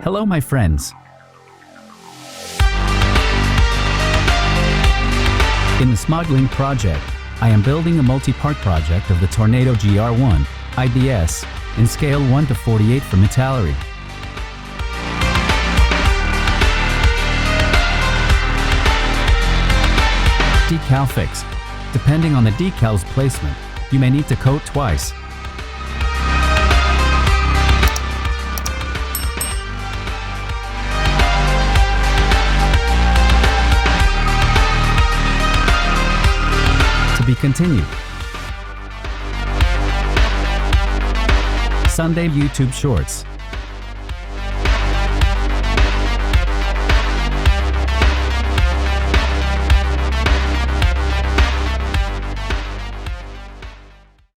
Hello my friends. In the smuggling project, I am building a multi-part project of the Tornado GR.1 IDS in scale 1 to 48 from Italeri. Decal fix. Depending on the decal's placement, you may need to coat twice. To be continued. Sunday YouTube Shorts.